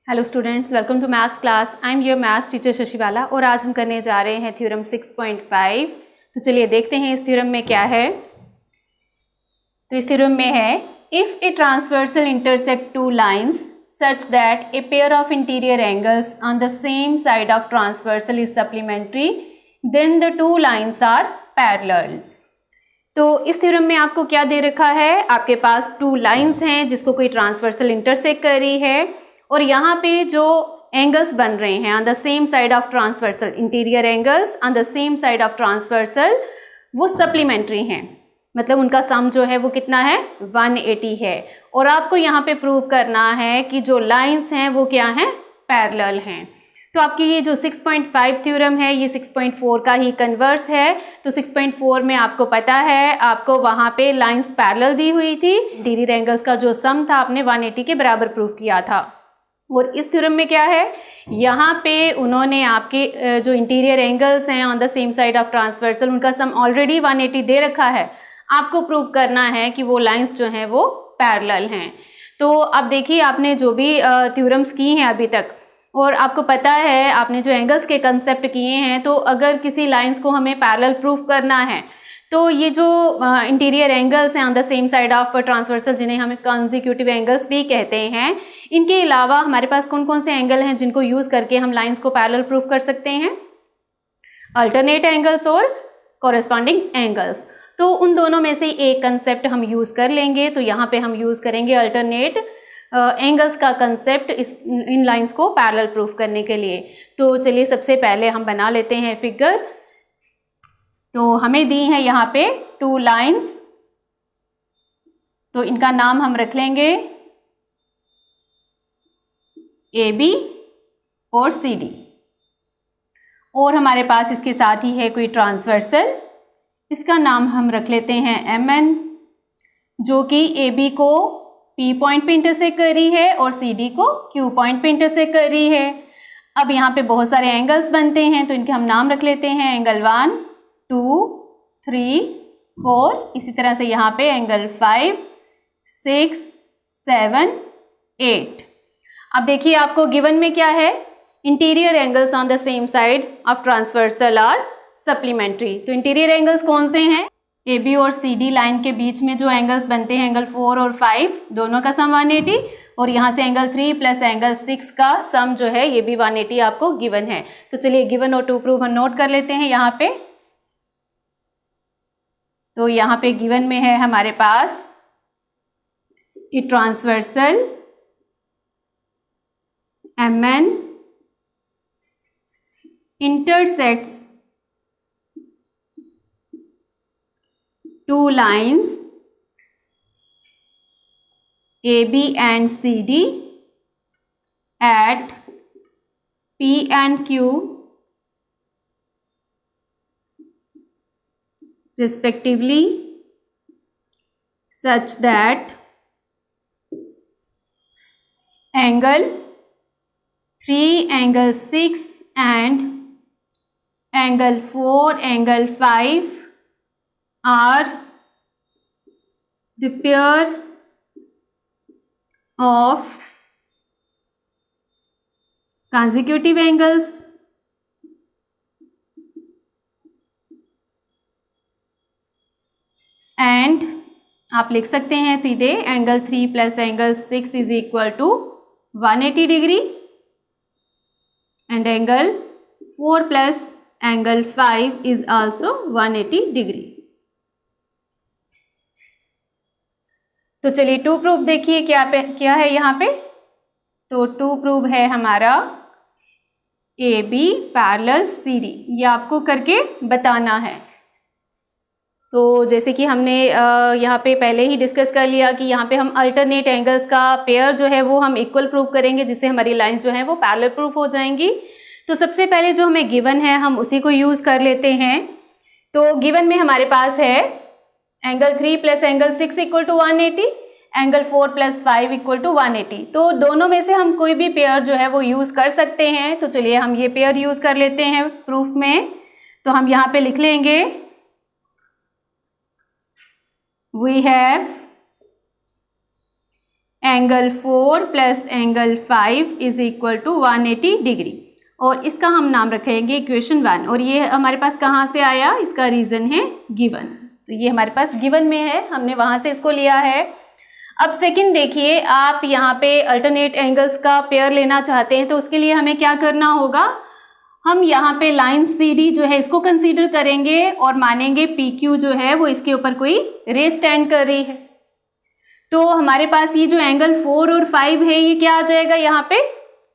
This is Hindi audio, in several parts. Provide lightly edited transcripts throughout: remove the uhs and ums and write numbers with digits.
Hello students, welcome to maths class. I am your maths teacher Shashibala और आज हम करने जा रहे हैं थ्योरम 6.5। तो चलिए देखते हैं इस थ्योरम में क्या है। तो इस थ्योरम में है, if a transversal intersect two lines such that a pair of interior angles on the same side of transversal is supplementary, then the two lines are parallel। तो इस थ्योरम में आपको क्या दे रखा है, आपके पास टू लाइंस हैं जिसको कोई ट्रांसवर्सल इंटरसेक्ट कर रही है और यहाँ पे जो एंगल्स बन रहे हैं on the same side of transversal, interior angles on the same side of transversal, वो सप्लीमेंट्री हैं। मतलब उनका सम जो है वो कितना है, 180 है। और आपको यहाँ पे प्रूव करना है कि जो लाइंस हैं वो क्या हैं, पैरेलल हैं। तो आपकी ये जो 6.5 थ्योरम है ये 6.4 का ही कन्वर्स है। तो 6.4 में आपको पता है, आपको वहाँ पे लाइंस पैरेलल दी हुई थी, इंटीरियर एंगल्स का जो सम था आपने 180 के बराबर प्रूव किया था। और इस थ्योरम में क्या है, यहाँ पे उन्होंने आपके जो इंटीरियर एंगल्स हैं on the same side of transversal, उनका सम ऑलरेडी 180 दे रखा है। आपको प्रूव करना है कि वो लाइंस जो हैं वो पैरेलल हैं। तो अब देखिए, आपने जो भी थ्योरम्स की हैं अभी तक, और आपको पता है आपने जो एंगल्स के कंसेप्ट किए हैं, तो अगर किसी लाइंस को हमें पैरेलल प्रूफ करना है तो ये जो इंटीरियर एंगल्स हैं on the same side of transversal, जिन्हें हम कंसेक्यूटिव एंगल्स भी कहते हैं, इनके अलावा हमारे पास कौन कौन से एंगल हैं जिनको यूज़ करके हम लाइंस को पैरेलल प्रूफ कर सकते हैं? अल्टरनेट एंगल्स और कॉरेस्पॉन्डिंग एंगल्स। तो उन दोनों में से एक कंसेप्ट हम यूज़ कर लेंगे। तो यहाँ पे हम यूज़ करेंगे अल्टरनेट एंगल्स का कंसेप्ट इन लाइंस को पैरेलल प्रूफ करने के लिए। तो चलिए सबसे पहले हम बना लेते हैं फिगर। तो हमें दी है यहाँ पे टू लाइंस, तो इनका नाम हम रख लेंगे AB और CD। और हमारे पास इसके साथ ही है कोई ट्रांसवर्सल, इसका नाम हम रख लेते हैं MN, जो कि AB को P पॉइंट पे इंटरसेक्ट कर रही है और CD को Q पॉइंट पे इंटरसेक्ट कर रही है। अब यहाँ पे बहुत सारे एंगल्स बनते हैं, तो इनके हम नाम रख लेते हैं एंगल 1, 2, 3, 4। इसी तरह से यहाँ पे एंगल 5, 6, 7, 8। अब देखिए आपको गिवन में क्या है, interior angles on the same side of transversal are supplementary. तो इंटीरियर एंगल्स कौन से हैं? AB और CD लाइन के बीच में जो एंगल्स बनते हैं, एंगल 4 और 5, दोनों का सम 180, और यहाँ से एंगल 3 प्लस एंगल 6 का सम जो है ये भी 180 आपको गिवन है। तो चलिए गिवन और टू प्रूव हम नोट कर लेते हैं यहाँ पे। तो यहाँ पे गिवन में है हमारे पास a transversal MN intersects two lines AB and CD at P and Q respectively, such that angle 3, angle 6 and angle 4, angle 5 are the pair of consecutive angles and आप लिख सकते हैं सीधे angle 3 plus angle 6 is equal to 180 degree and angle 4 plus angle 5 is also 180 degree. तो चलिए टू प्रूफ देखिए क्या है यहाँ पे। तो टू प्रूफ है हमारा AB पैरेलल CD, ये आपको करके बताना है। तो जैसे कि हमने यहाँ पे पहले ही डिस्कस कर लिया कि यहाँ पे हम अल्टरनेट एंगल्स का पेयर जो है वो हम इक्वल प्रूफ करेंगे, जिससे हमारी लाइन जो है वो पैरेलल प्रूफ हो जाएंगी। तो सबसे पहले जो हमें गिवन है हम उसी को यूज़ कर लेते हैं। तो गिवन में हमारे पास है angle 3 plus angle 6 equal to 180, angle 4 plus 5 equal to 180। तो दोनों में से हम कोई भी पेयर जो है वो यूज़ कर सकते हैं। तो चलिए हम ये पेयर यूज़ कर लेते हैं प्रूफ में। तो हम यहाँ पे लिख लेंगे we have angle 4 plus angle 5 is equal to 180 degree, और इसका हम नाम रखेंगे इक्वेशन 1। और ये हमारे पास कहाँ से आया, इसका रीज़न है गिवन, तो ये हमारे पास गिवन में है, हमने वहाँ से इसको लिया है। अब सेकंड देखिए, आप यहाँ पे अल्टरनेट एंगल्स का पेयर लेना चाहते हैं तो उसके लिए हमें क्या करना होगा, हम यहाँ पे लाइन CD जो है इसको कंसीडर करेंगे और मानेंगे PQ जो है वो इसके ऊपर कोई रे स्टैंड कर रही है। तो हमारे पास ये जो एंगल 4 और 5 है ये क्या आ जाएगा यहाँ पे,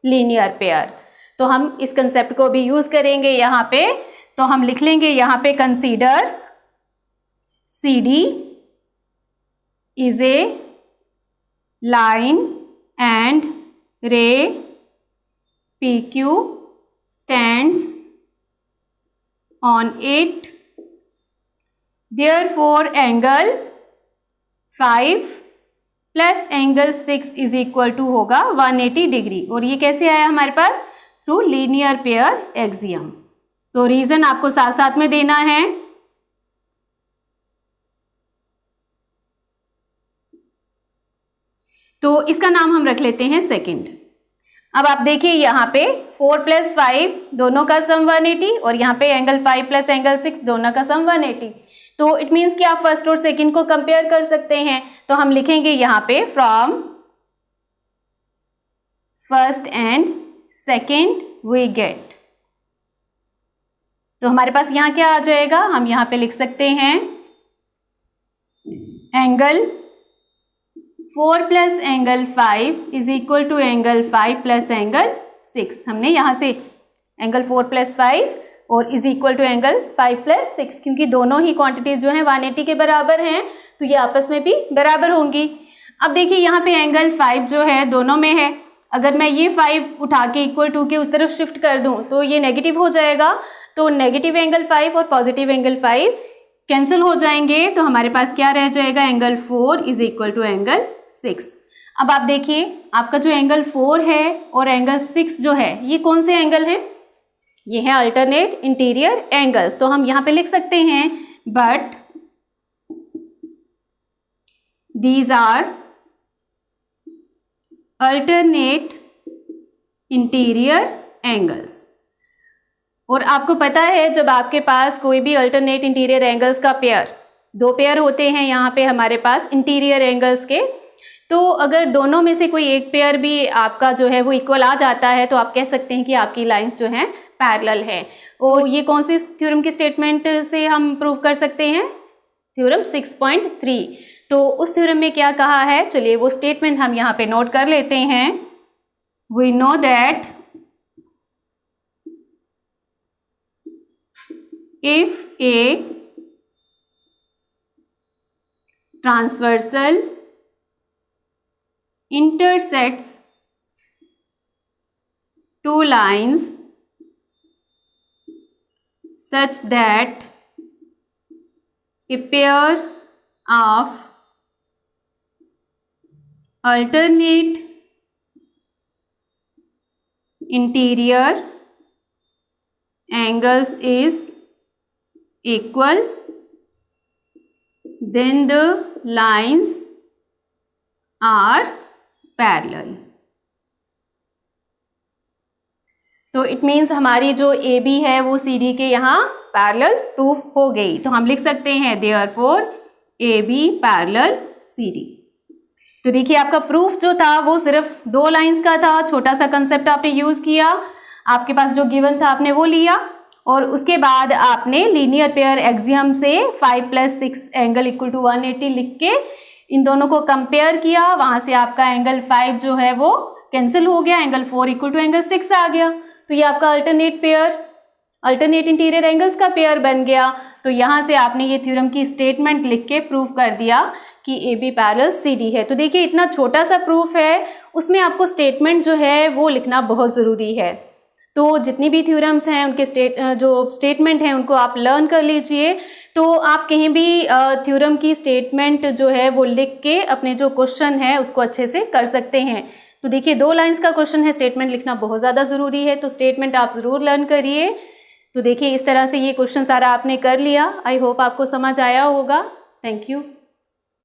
लीनियर पेयर। तो हम इस कंसेप्ट को भी यूज करेंगे यहाँ पे, तो हम लिख लेंगे यहाँ पे consider CD is a line and ray PQ stands on it, therefore angle 5 plus angle 6 is equal to होगा 180 डिग्री। और ये कैसे आया हमारे पास, थ्रू लीनियर पेयर एक्सियम। तो रीजन आपको साथ साथ में देना है। तो इसका नाम हम रख लेते हैं सेकंड। अब आप देखिए यहाँ पे 4 प्लस 5 दोनों का सम 180 और यहाँ पे एंगल 5 प्लस एंगल 6 दोनों का सम 180। तो इट मीन्स कि आप फर्स्ट और सेकंड को कंपेयर कर सकते हैं। तो हम लिखेंगे यहाँ पे from first and second we get. तो हमारे पास यहाँ क्या आ जाएगा, हम यहाँ पे लिख सकते हैं angle 4 plus angle 5 is equal to angle 5 plus angle 6। हमने यहाँ से एंगल 4 प्लस 5 और is equal to angle 5 plus 6, क्योंकि दोनों ही क्वांटिटीज जो हैं 180 के बराबर हैं तो ये आपस में भी बराबर होंगी। अब देखिए यहाँ पे एंगल 5 जो है दोनों में है, अगर मैं ये 5 उठा के इक्वल टू के उस तरफ शिफ्ट कर दूँ तो ये नेगेटिव हो जाएगा। तो नेगेटिव एंगल 5 और पॉजिटिव एंगल 5 कैंसिल हो जाएंगे, तो हमारे पास क्या रह जाएगा, angle 4 is equal to angle 6। अब आप देखिए आपका जो एंगल 4 है और एंगल 6 जो है ये कौन से एंगल हैं, ये है अल्टरनेट इंटीरियर एंगल्स। तो हम यहाँ पे लिख सकते हैं but these are alternate interior angles. और आपको पता है जब आपके पास कोई भी अल्टरनेट इंटीरियर एंगल्स का पेयर, दो पेयर होते हैं यहाँ पे हमारे पास इंटीरियर एंगल्स के, तो अगर दोनों में से कोई एक पेयर भी आपका जो है वो इक्वल आ जाता है तो आप कह सकते हैं कि आपकी लाइंस जो हैं पैरेलल है। और ये कौन सी थ्योरम की स्टेटमेंट से हम प्रूव कर सकते हैं, थ्योरम 6.3। तो उस थ्योरम में क्या कहा है, चलिए वो स्टेटमेंट हम यहाँ पे नोट कर लेते हैं। We know that if a transversal intersects two lines such that a pair of alternate interior angles is equal, then the lines are parallel. तो इट मीन्स हमारी जो ए बी है वो सी डी के यहाँ पैरेलल प्रूफ हो गई। तो हम लिख सकते हैं therefore A B parallel C D. तो देखिए आपका प्रूफ जो था वो सिर्फ 2 लाइंस का था, छोटा सा कंसेप्ट आपने यूज किया, आपके पास जो गिवन था आपने वो लिया और उसके बाद आपने लीनियर पेयर एक्सियम से 5 प्लस 6 एंगल इक्वल टू 180 लिख के इन दोनों को कंपेयर किया, वहां से आपका एंगल 5 जो है वो कैंसिल हो गया, एंगल 4 इक्वल टू एंगल 6 आ गया। तो ये आपका alternate pair, alternate interior angles का पेयर बन गया। तो यहाँ से आपने ये थ्योरम की स्टेटमेंट लिख के प्रूव कर दिया कि A B parallel C D है। तो देखिए इतना छोटा सा प्रूफ है, उसमें आपको स्टेटमेंट जो है वो लिखना बहुत ज़रूरी है। तो जितनी भी थ्योरम्स हैं उनके जो स्टेटमेंट हैं उनको आप लर्न कर लीजिए। तो आप कहीं भी थ्योरम की स्टेटमेंट जो है वो लिख के अपने जो क्वेश्चन है उसको अच्छे से कर सकते हैं। तो देखिए 2 लाइंस का क्वेश्चन है, स्टेटमेंट लिखना बहुत ज़्यादा ज़रूरी है, तो स्टेटमेंट आप ज़रूर लर्न करिए। तो देखिए इस तरह से ये क्वेश्चन सारा आपने कर लिया। आई होप आपको समझ आया होगा। Thank you.